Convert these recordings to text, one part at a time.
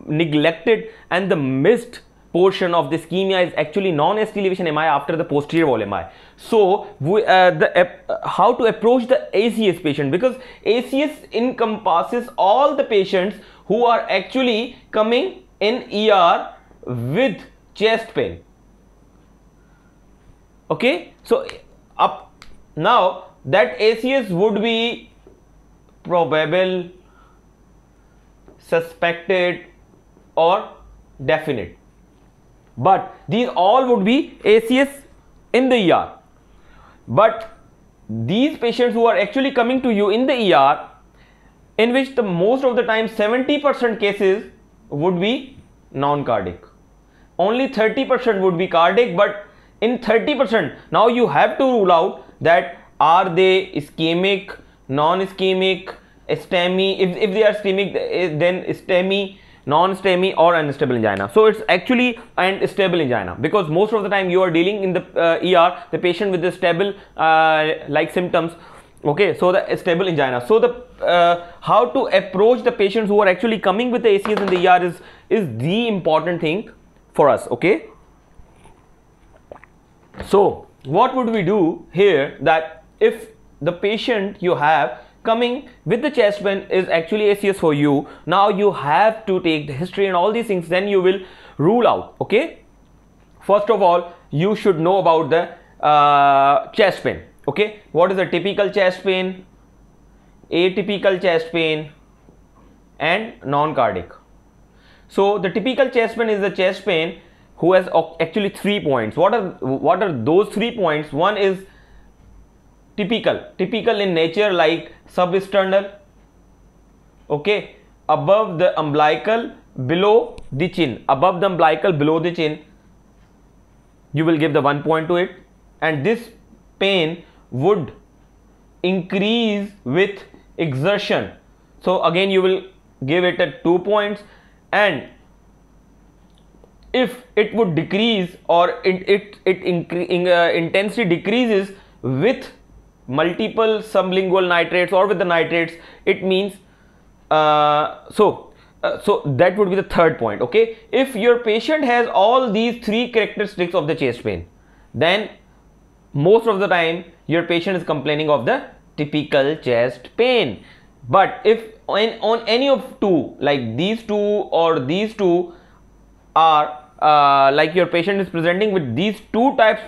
neglected and the missed portion of the ischemia is actually non-ST elevation MI after the posterior wall MI. So how to approach the ACS patient, because ACS encompasses all the patients who are actually coming in ER with chest pain. Okay, so up now that ACS would be probable, suspected or definite, but these all would be ACS in the ER. But these patients who are actually coming to you in the ER, in which the most of the time 70% cases would be non-cardiac, only 30% would be cardiac. But in 30% now you have to rule out that are they ischemic, non-ischemic, STEMI. If they are ischemic, then STEMI, non-STEMI or unstable angina. So it's actually an stable angina, because most of the time you are dealing in the ER the patient with the stable like symptoms. Okay, so the stable angina. So the how to approach the patients who are actually coming with the ACS in the ER is the important thing for us. Okay, so what would we do here, that if the patient you have coming with the chest pain is actually ACS for you, now you have to take the history and all these things, then you will rule out. Okay, first of all you should know about the chest pain. Okay, what is a typical chest pain, atypical chest pain and non-cardiac. So the typical chest pain is the chest pain who has actually 3 points. What are those 3 points? One is typical in nature, like substernal, okay, above the umbilical, below the chin, above the umbilical, below the chin, you will give the 1 point to it, and this pain would increase with exertion, so again you will give it at 2 points. And if it would decrease or intensity decreases with multiple sublingual nitrates or with the nitrates, it means so that would be the 3rd point. Okay, if your patient has all these 3 characteristics of the chest pain, then most of the time your patient is complaining of the typical chest pain. But if on any of 2, like these 2 or these 2 are like your patient is presenting with these 2 types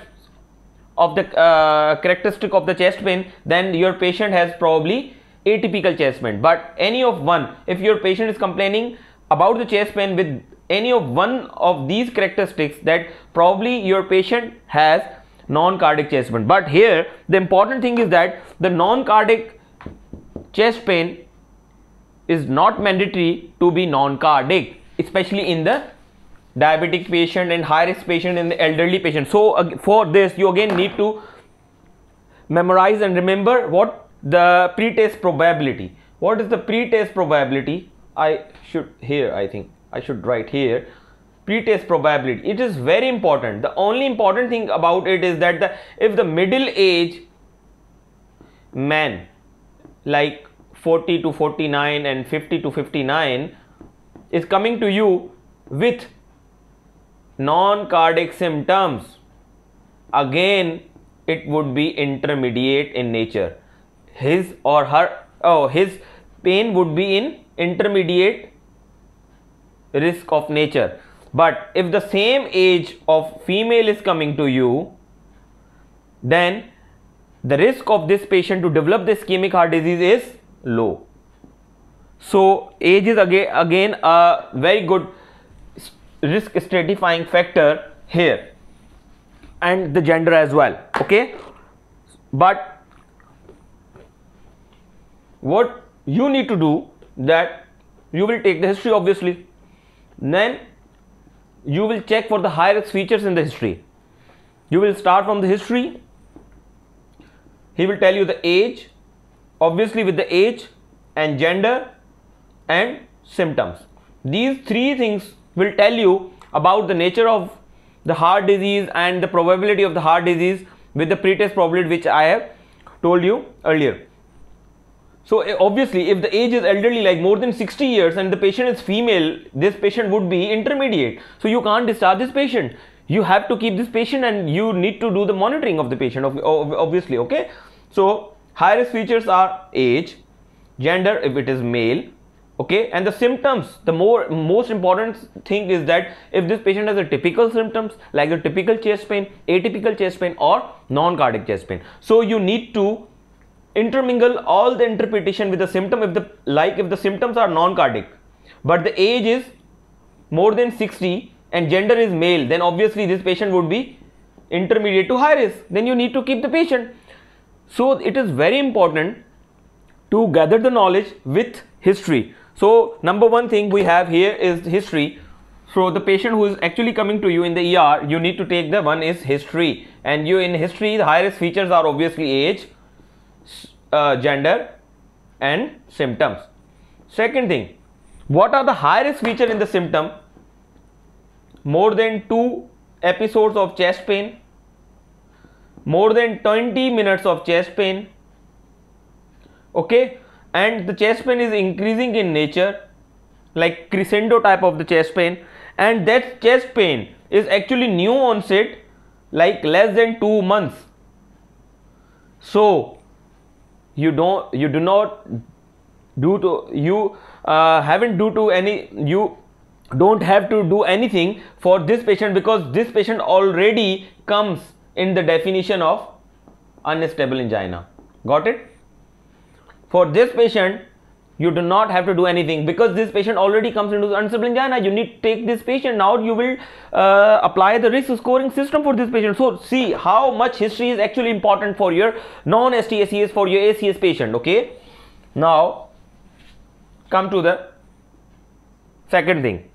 of the characteristic of the chest pain, then your patient has probably atypical chest pain. But any of one, if your patient is complaining about the chest pain with any of one of these characteristics, that probably your patient has non-cardiac chest pain. But here the important thing is that the non-cardiac chest pain is not mandatory to be non-cardiac, especially in the diabetic patient and high risk patient and the elderly patient. So for this you again need to memorize and remember what the pretest probability. What is the pretest probability? I think I should write here pretest probability. It is very important. The only important thing about it is that if the middle age man, like 40 to 49 and 50 to 59, is coming to you with non-cardiac symptoms, again it would be intermediate in nature. His or her his pain would be in intermediate risk of nature. But if the same age of female is coming to you, then the risk of this patient to develop the ischemic heart disease is low. So age is again a very good risk stratifying factor here, and the gender as well. Okay, but what you need to do, that you will take the history obviously, then you will check for the high risk features in the history. You will start from the history. He will tell you the age, obviously with the age and gender and symptoms. These 3 things will tell you about the nature of the heart disease and the probability of the heart disease with the pretest probability which I have told you earlier. So obviously if the age is elderly, like more than 60 years, and the patient is female, this patient would be intermediate. So you can't discharge this patient. You have to keep this patient and you need to do the monitoring of the patient, obviously. Okay, so high risk features are age, gender if it is male, okay, and the symptoms. The most important thing is that if this patient has a typical symptoms like the typical chest pain, atypical chest pain, or non-cardiac chest pain, so you need to intermingle all the interpretation with the symptom. If the symptoms are non-cardiac but the age is more than 60 and gender is male, then obviously this patient would be intermediate to high risk, then you need to keep the patient. So it is very important to gather the knowledge with history. So number one thing we have here is history. So the patient who is actually coming to you in the ER, you need to take the one is history, and you in history the high risk features are obviously age, gender and symptoms. Second thing, what are the high risk feature in the symptom? More than 2 episodes of chest pain, more than 20 minutes of chest pain, okay, and the chest pain is increasing in nature, like crescendo type of the chest pain, and that chest pain is actually new onset, like less than 2 months. So you don't have to do anything for this patient, because this patient already comes in the definition of unstable angina. Got it? For this patient you do not have to do anything, because this patient already comes into unstable angina. You need to take this patient. Now you will apply the risk scoring system for this patient. So see how much history is actually important for your non-ST-ACS, for your ACS patient. Okay, now come to the second thing.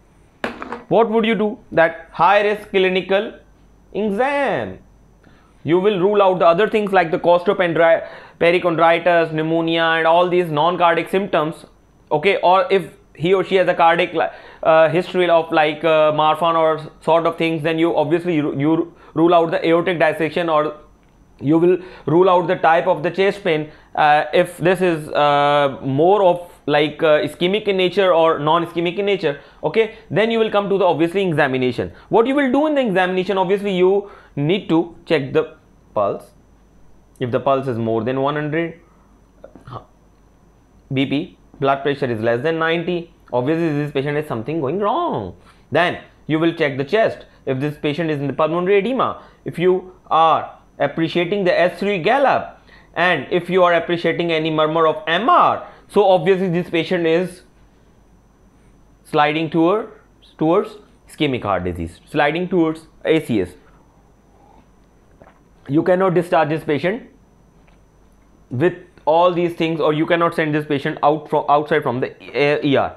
What would you do? That high risk clinical exam. You will rule out the other things like the costochondritis, pneumonia, and all these non-cardiac symptoms. Okay, or if he or she has a cardiac history of like Marfan or sort of things, then you obviously you rule out the aortic dissection, or you will rule out the type of the chest pain. If this is more of like ischemic in nature or non-ischemic in nature, okay, then you will come to the obviously examination. What you will do in the examination, obviously you need to check the pulse. If the pulse is more than 100, BP, blood pressure is less than 90, obviously this patient is something going wrong. Then you will check the chest. If this patient is in the pulmonary edema, if you are appreciating the S3 gallop, and if you are appreciating any murmur of MR, so obviously this patient is sliding towards ischemic heart disease, sliding towards ACS. You cannot discharge this patient with all these things, or you cannot send this patient outside from the ER.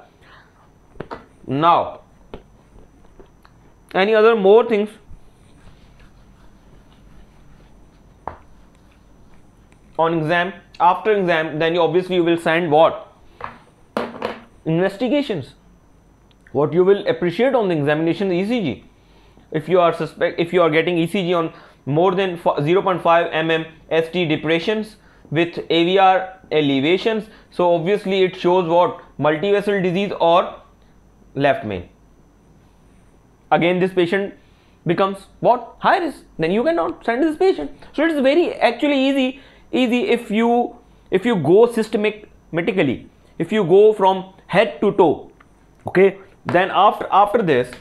Now, any other more things? On exam, after exam, then you obviously will send what? Investigations. What you will appreciate on the examination is ECG. If you are getting ECG on more than 0.5 mm ST depressions with AVR elevations, so obviously it shows what? Multivessel disease or left main. Again this patient becomes what? High risk. Then you cannot send this patient. So it is very actually easy if you go systematically, if you go from head to toe. Okay, then after this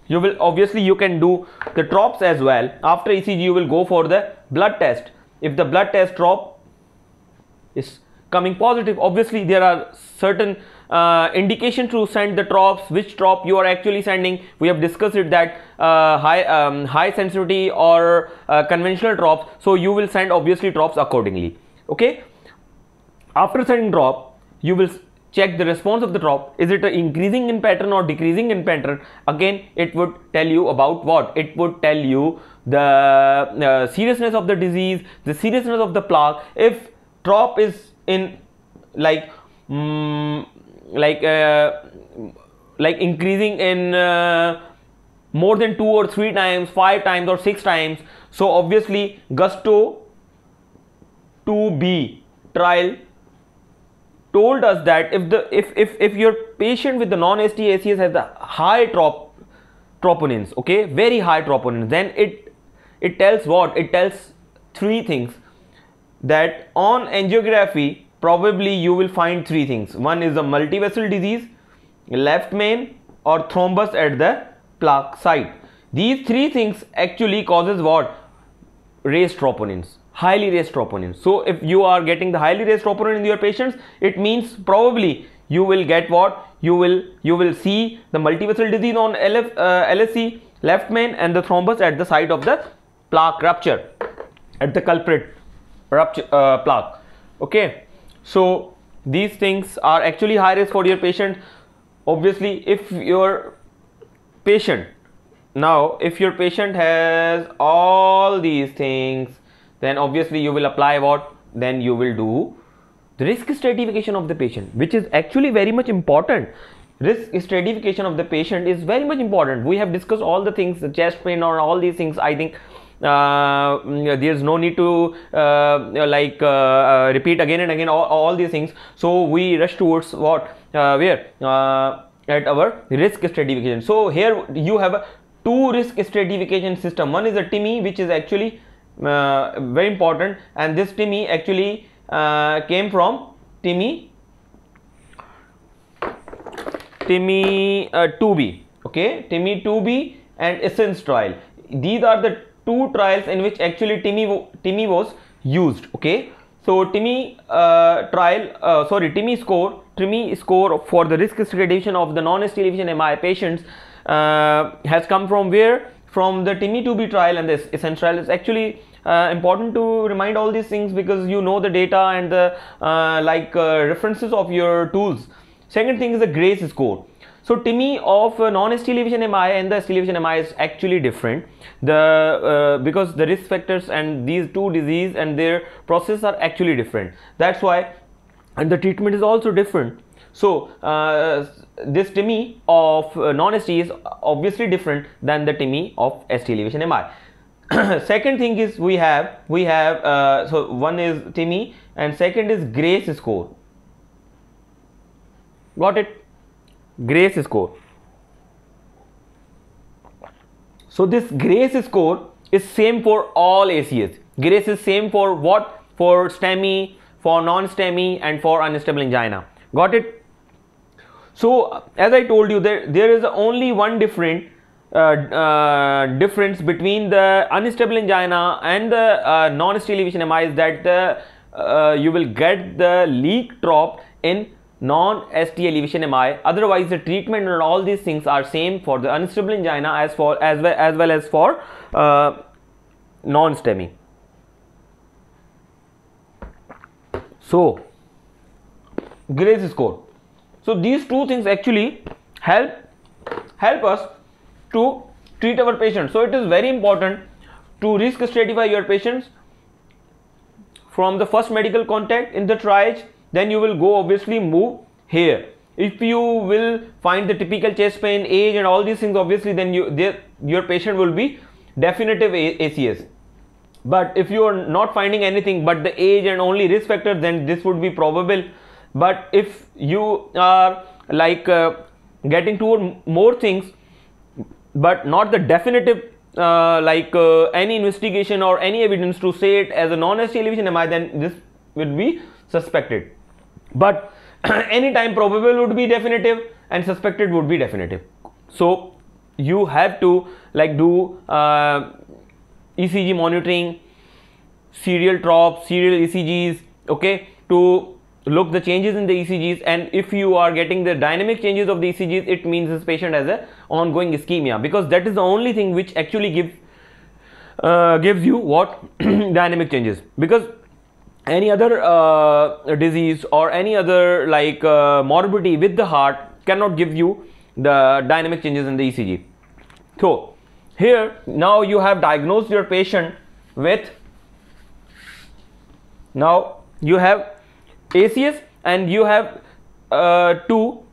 you will obviously you can do the TROPS as well. After ECG you will go for the blood test. If the blood test TROP is coming positive, obviously there are certain indication to send the TROPS. Which TROP you are actually sending, we have discussed it, that high sensitivity or conventional TROPS. So you will send obviously TROPS accordingly. Okay, after sending TROP you will check the response of the TROP. Is it increasing in pattern or decreasing in pattern? Again it would tell you about what? It would tell you the seriousness of the disease, the seriousness of the plaque. If TROP is in like increasing in more than 2 or 3 times, 5 times or 6 times, so obviously Gusto 2B trial told us that if your patient with the non-ST ACS has the high troponins, okay, very high troponins, then it tells what? It tells three things, that on angiography probably you will find three things. One is the multivessel disease, left main, or thrombus at the plaque site. These three things actually causes what? Raised troponins, highly raised troponins. So if you are getting the highly raised troponin in your patients, it means probably you will get what? You will see the multivessel disease on LSC, left main, and the thrombus at the site of the plaque rupture, at the culprit rupture plaque. Okay, so these things are actually high risk for your patient. Obviously, if your patient has all these things, then obviously you will apply what? Then you will do the risk stratification of the patient, which is actually very much important. Risk stratification of the patient is very much important. We have discussed all the things, the chest pain or all these things. I think there's no need to repeat again and again all these things. So we rush towards what? At our risk stratification. So here you have a two risk stratification system. One is a TIMI, which is actually very important, and this TIMI actually came from TIMI 2B, okay, TIMI 2B and ESSENCE trial. These are the two trials in which actually TIMI was used, okay. So TIMI TIMI score for the risk stratification of the non-ST elevation MI patients has come from where? From the TIMI 2B trial and this ESSENCE trial. Is actually important to remind all these things because you know the data and the references of your tools. Second thing is the GRACE score. So TIMI of non-ST elevation MI and the ST elevation MI is actually different. Because the risk factors and these two disease and their process are actually different. That's why, and the treatment is also different. So this TIMI of non-ST is obviously different than the TIMI of ST elevation MI. Second thing is we have so one is TIMI and second is GRACE score. Got it? GRACE score. So this GRACE score is same for all ACS. GRACE is same for what? For STEMI, for non-STEMI, and for unstable angina. Got it? So as I told you, there is only one difference between the unstable angina and the non-ST elevation MI is that you will get the leak trop in non-ST elevation MI. Otherwise the treatment and all these things are same for the unstable angina as well as for non-STEMI. So GRACE score. So these two things actually help us to treat our patients. So it is very important to risk stratify your patients from the first medical contact in the triage. Then you will go obviously move here. If you will find the typical chest pain, age and all these things, obviously then your patient will be definitive ACS. But if you are not finding anything but the age and only risk factor, then this would be probable. But if you are getting to more things but not the definitive any investigation or any evidence to say it as a non-ST elevation MI, then this will be suspected. But anytime probable would be definitive and suspected would be definitive. So you have to do ECG monitoring, serial TROP, serial ECGs, okay, to look the changes in the ECGs. And if you are getting the dynamic changes of the ECGs, it means this patient has a ongoing ischemia, because that is the only thing which actually gives you what? Dynamic changes. Because any other disease or any other morbidity with the heart cannot give you the dynamic changes in the ECG. So here now you have diagnosed your patient with, now you have ACS and you have to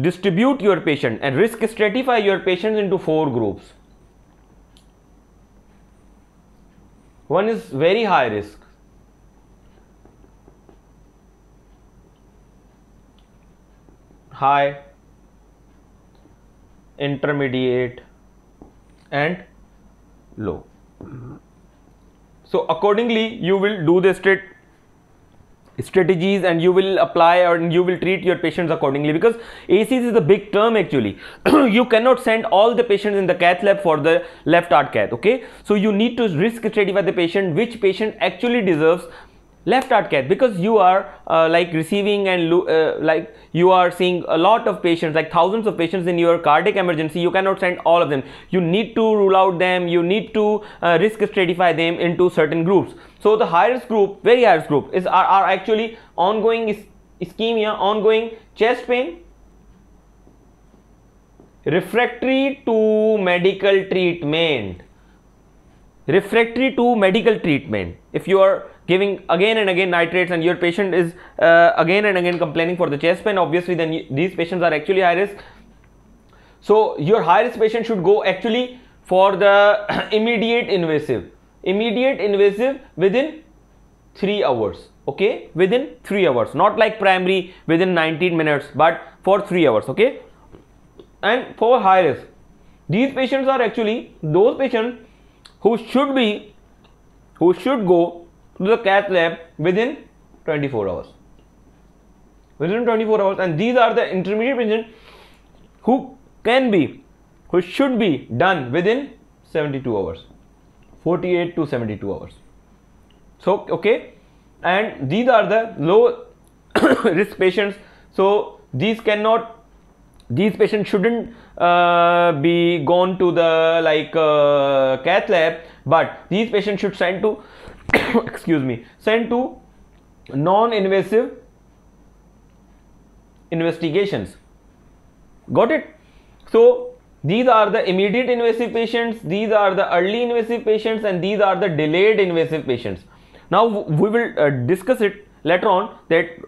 distribute your patient and risk stratify your patients into 4 groups. One is very high risk, high, intermediate and low. So accordingly you will do the strategies and you will apply and you will treat your patients accordingly, because ACs is a big term actually. You cannot send all the patients in the cath lab for the left heart cath. Okay, so you need to risk stratify the patient, which patient actually deserves left heart cath, because you are like receiving and like you are seeing a lot of patients, like thousands of patients in your cardiac emergency. You cannot send all of them. You need to rule out them. You need to risk stratify them into certain groups. So the high risk group, very high risk group, is are actually ongoing ischemia, ongoing chest pain, refractory to medical treatment. Refractory to medical treatment. If you are giving again and again nitrates and your patient is again and again complaining for the chest pain, obviously then these patients are actually high risk. So your high risk patient should go actually for the immediate invasive within 3 hours. Okay, within 3 hours, not like primary within 19 minutes, but for 3 hours. Okay, and for high risk, these patients are actually those patients who should go to the cath lab within 24 hours. Within 24 hours, and these are the intermediate patients who should be done within 72 hours, 48 to 72 hours. So okay, and these are the low risk patients. So these patients shouldn't be gone to the cath lab, but these patients should send to send to non-invasive investigations. Got it? So these are the immediate invasive patients, these are the early invasive patients, and these are the delayed invasive patients. Now we will discuss it later on, that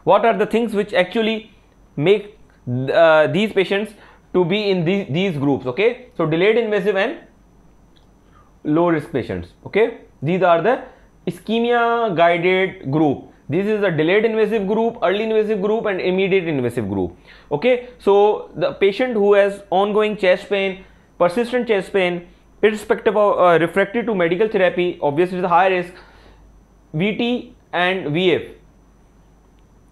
what are the things which actually make these patients to be in these groups. Okay, so delayed invasive and low risk patients. Okay, these are the ischemia guided group. This is the delayed invasive group, early invasive group, and immediate invasive group. Okay, so the patient who has ongoing chest pain, persistent chest pain, irrespective of refractory to medical therapy, obviously the high risk, VT and VF.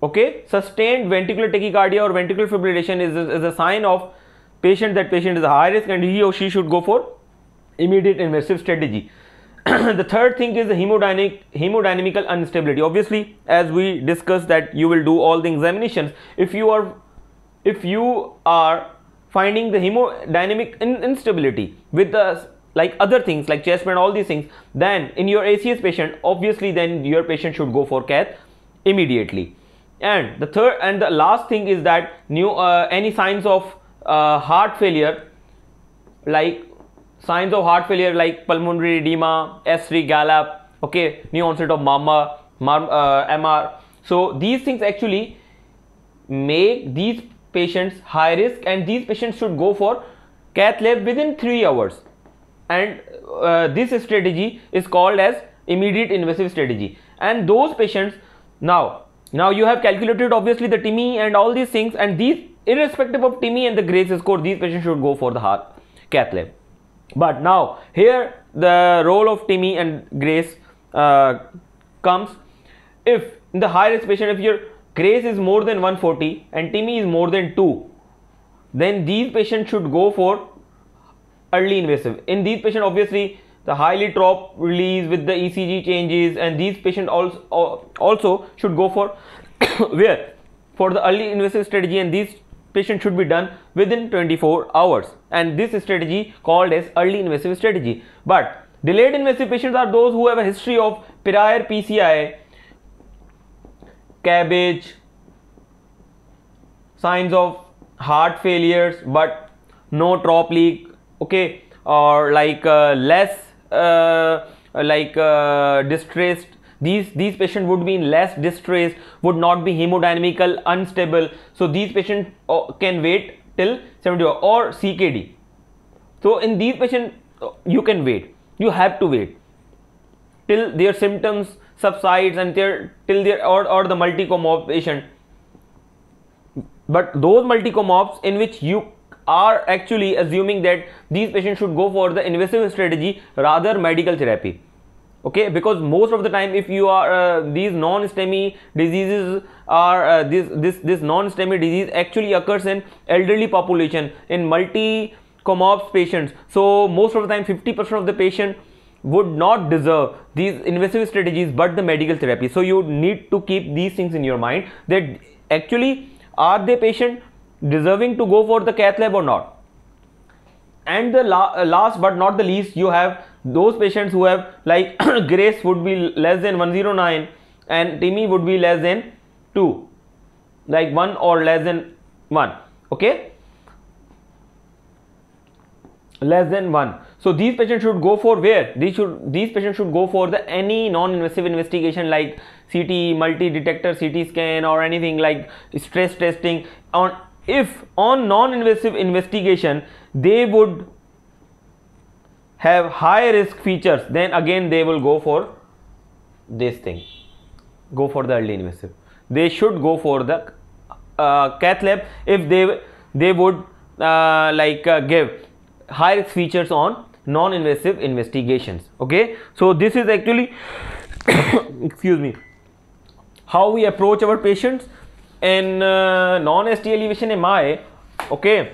Okay, sustained ventricular tachycardia or ventricular fibrillation is a sign of that patient is a high risk, and he or she should go for immediate invasive strategy. The third thing is the hemodynamical instability. Obviously, as we discussed, that you will do all the examinations. If you are finding the hemodynamic instability with the other things like chest pain, all these things, then in your ACS patient, obviously then your patient should go for cath immediately. And the third and the last thing is that any signs of heart failure, like pulmonary edema, S3 gallop, okay, new onset of MR. So these things actually make these patients high risk, and these patients should go for cath lab within 3 hours. And this strategy is called as immediate invasive strategy. And those patients, now you have calculated obviously the TIMI and all these things, and these, irrespective of TIMI and the Grace score, these patients should go for the cath lab. But now here the role of TIMI and Grace comes. If in the high risk patient, if your Grace is more than 140 and TIMI is more than 2, then these patients should go for early invasive. In these patients, obviously the highly trop release with the ECG changes, and these patients also should go for for the early invasive strategy, and these patients should be done within 24 hours, and this strategy called as early invasive strategy. But delayed invasive patients are those who have a history of prior PCI, cabbage, signs of heart failures but no trop leak, okay, or less distressed. These patients would be in less distress, would not be hemodynamical unstable. So these patients can wait till 70 hours, or CKD. So in these patients you can wait, you have to wait till their symptoms subsides and till their or the multi-comorbid patient but those multi-comorps in which you are actually assuming that these patients should go for the invasive strategy rather medical therapy. Okay, because most of the time if you are these non-STEMI diseases are this non-STEMI disease actually occurs in elderly population, in multi-comorps patients. So most of the time 50% of the patient would not deserve these invasive strategies but the medical therapy. So you need to keep these things in your mind, that actually are the patient deserving to go for the cath lab or not. And the last but not the least, you have those patients who have like Grace would be less than 109 and Timmy would be less than 2, like 1 or less than 1. Okay, less than 1. So these patients should go for where? These patients should go for the any non-invasive investigation like CT, multi-detector CT scan or anything like stress testing. If on non-invasive investigation they would have high risk features, then again they will go for this thing, go for the early invasive. They should go for the cath lab if they would give high risk features on non-invasive investigations. Okay, so this is actually excuse me, how we approach our patients in non-ST elevation MI. Okay,